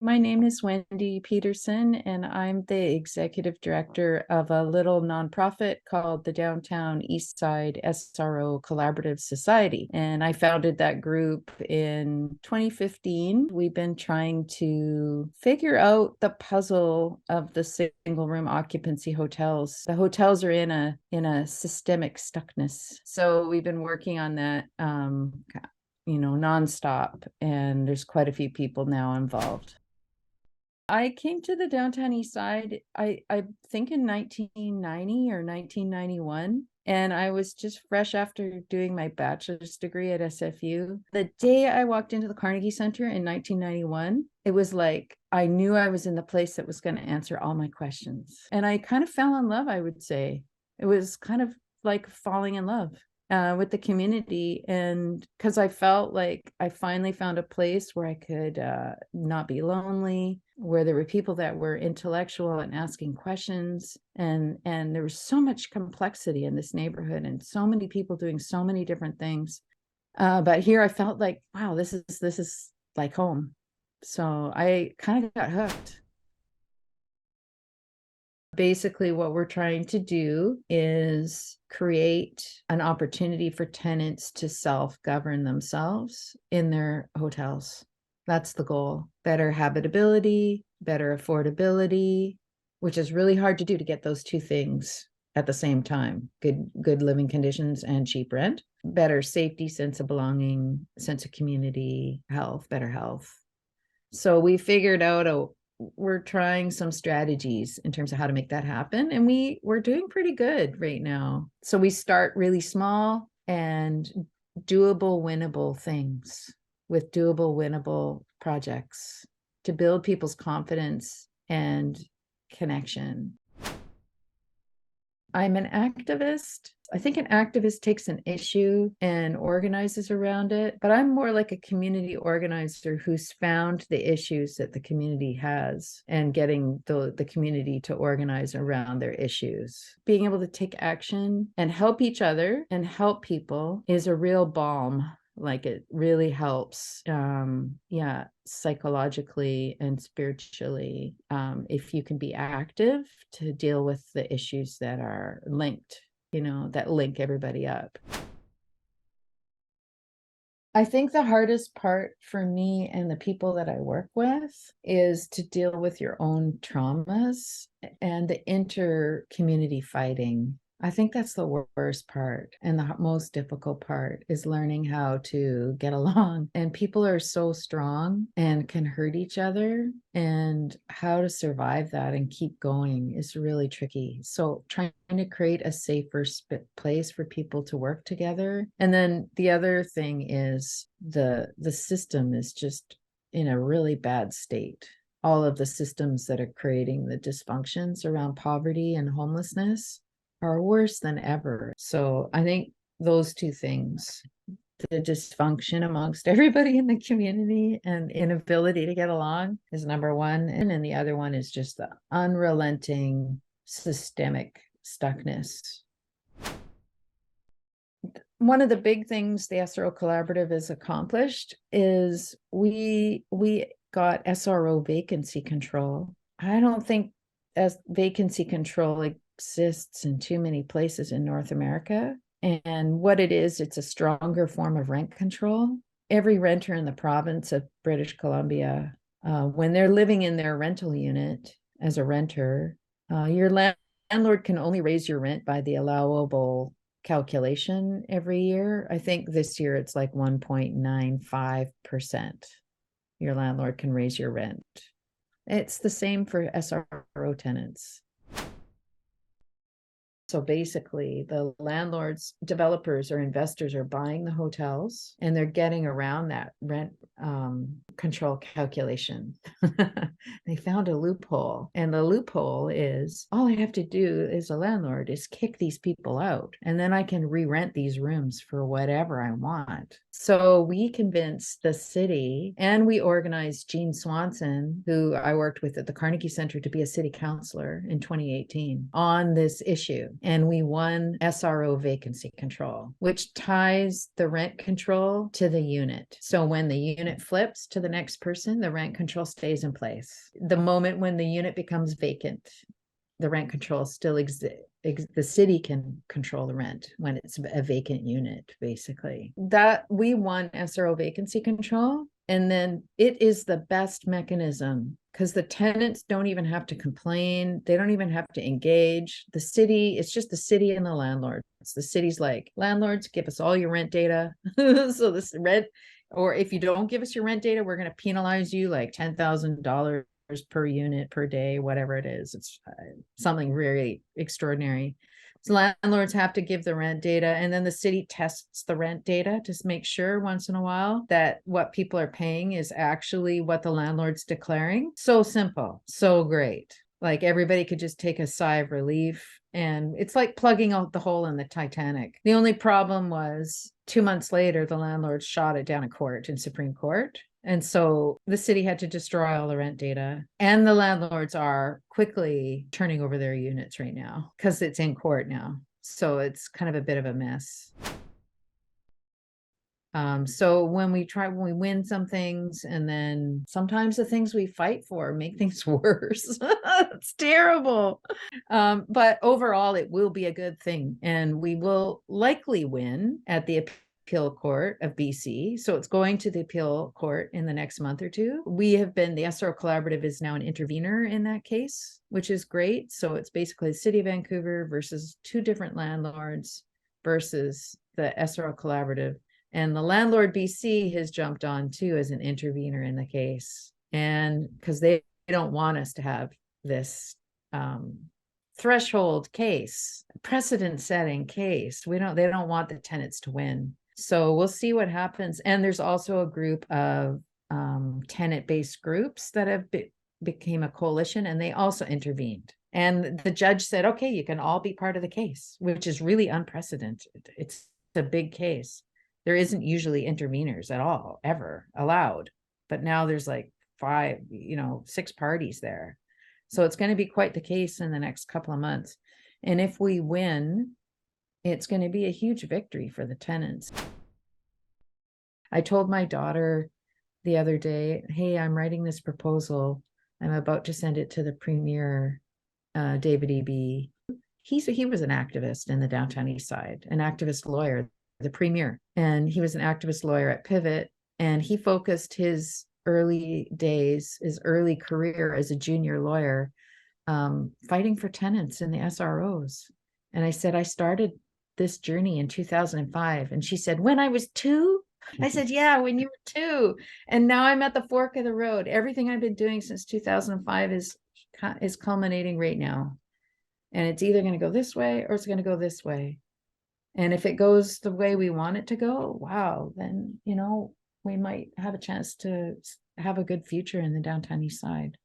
My name is Wendy Pedersen, and I'm the executive director of a little nonprofit called the Downtown Eastside SRO Collaborative Society. And I founded that group in 2015. We've been trying to figure out the puzzle of the single room occupancy hotels. The hotels are in a systemic stuckness. So we've been working on that nonstop, and there's quite a few people now involved. I came to the Downtown East Side, I think in 1990 or 1991. And I was just fresh after doing my bachelor's degree at SFU. The day I walked into the Carnegie Center in 1991, it was like I knew I was in the place that was going to answer all my questions. And I kind of fell in love, I would say. It was kind of like falling in love with the community, and because I felt like I finally found a place where I could not be lonely, where there were people that were intellectual and asking questions, and there was so much complexity in this neighborhood and so many people doing so many different things, but here I felt like, wow, this is like home. So I kind of got hooked. Basically, what we're trying to do is create an opportunity for tenants to self-govern themselves in their hotels. That's the goal. Better habitability, better affordability, which is really hard to do, to get those two things at the same time. Good living conditions and cheap rent. Better safety, sense of belonging, sense of community, health, better health. So we figured out we're trying some strategies in terms of how to make that happen. And we're doing pretty good right now. So we start really small and doable, winnable things with doable, winnable projects to build people's confidence and connection. I'm an activist. I think an activist takes an issue and organizes around it, but I'm more like a community organizer who's found the issues that the community has and getting the community to organize around their issues. Being able to take action and help each other and help people is a real balm. Like, it really helps, psychologically and spiritually, if you can be active to deal with the issues that are linked, that link everybody up. I think the hardest part for me and the people that I work with is to deal with your own traumas and the inter-community fighting. I think that's the worst part, and the most difficult part is learning how to get along. And people are so strong and can hurt each other, and how to survive that and keep going is really tricky. So trying to create a safer place for people to work together. And then the other thing is the system is just in a really bad state. All of the systems that are creating the dysfunctions around poverty and homelessness are worse than ever. So I think those two things, the dysfunction amongst everybody in the community and inability to get along, is number one. And then the other one is just the unrelenting systemic stuckness. One of the big things the SRO Collaborative has accomplished is we got SRO vacancy control. I don't think vacancy control exists in too many places in North America. And what it is, it's a stronger form of rent control. Every renter in the province of British Columbia, when they're living in their rental unit as a renter, your landlord can only raise your rent by the allowable calculation every year. I think this year it's like 1.95%. Your landlord can raise your rent. It's the same for SRO tenants. So basically, the landlords, developers, or investors are buying the hotels, and they're getting around that rent control calculation. They found a loophole, and the loophole is, all I have to do as a landlord is kick these people out, and then I can re-rent these rooms for whatever I want. So we convinced the city, and we organized Jean Swanson, who I worked with at the Carnegie Center, to be a city councilor in 2018 on this issue. And we won SRO vacancy control, which ties the rent control to the unit. So when the unit flips to the next person, the rent control stays in place. The moment when the unit becomes vacant, the rent control still exists. The city can control the rent when it's a vacant unit, basically. That we won SRO vacancy control, and then it is the best mechanism because the tenants don't even have to complain. They don't even have to engage. The city, it's just the city and the landlord. The city's like, landlords, give us all your rent data. So this rent, or if you don't give us your rent data, we're going to penalize you like $10,000 per unit per day, whatever it is. It's something really extraordinary. So landlords have to give the rent data, and then the city tests the rent data to make sure once in a while that what people are paying is actually what the landlord's declaring. So simple, so great. Like everybody could just take a sigh of relief, and it's like plugging out the hole in the Titanic. The only problem was 2 months later, the landlord shot it down in court, in Supreme Court. And so the city had to destroy all the rent data, and the landlords are quickly turning over their units right now because it's in court now. So it's kind of a bit of a mess. So when we win some things, and then sometimes the things we fight for make things worse. It's terrible. But overall, it will be a good thing, and we will likely win at the appeal court of BC. So it's going to the appeal court in the next month or two. The SRO Collaborative is now an intervener in that case, which is great. So it's basically the city of Vancouver versus two different landlords versus the SRO Collaborative. And the landlord BC has jumped on too as an intervener in the case. And because they don't want us to have this threshold case, precedent setting case. They don't want the tenants to win. So we'll see what happens. And there's also a group of tenant-based groups that have became a coalition, and they also intervened. And the judge said, okay, you can all be part of the case, which is really unprecedented. It's a big case. There isn't usually interveners at all, ever allowed. But now there's like 6 parties there. So it's going to be quite the case in the next couple of months. And if we win, it's going to be a huge victory for the tenants. I told my daughter the other day, hey, I'm writing this proposal. I'm about to send it to the premier, David Eby. He was an activist in the Downtown Eastside, an activist lawyer, the premier. And he was an activist lawyer at Pivot. And he focused his early career as a junior lawyer, fighting for tenants in the SROs. And I said, I started this journey in 2005. And she said, when I was 2? I said, yeah, when you were 2. And now I'm at the fork of the road. Everything I've been doing since 2005 is culminating right now. And it's either going to go this way or it's going to go this way. And if it goes the way we want it to go, wow, then, we might have a chance to have a good future in the Downtown East Side.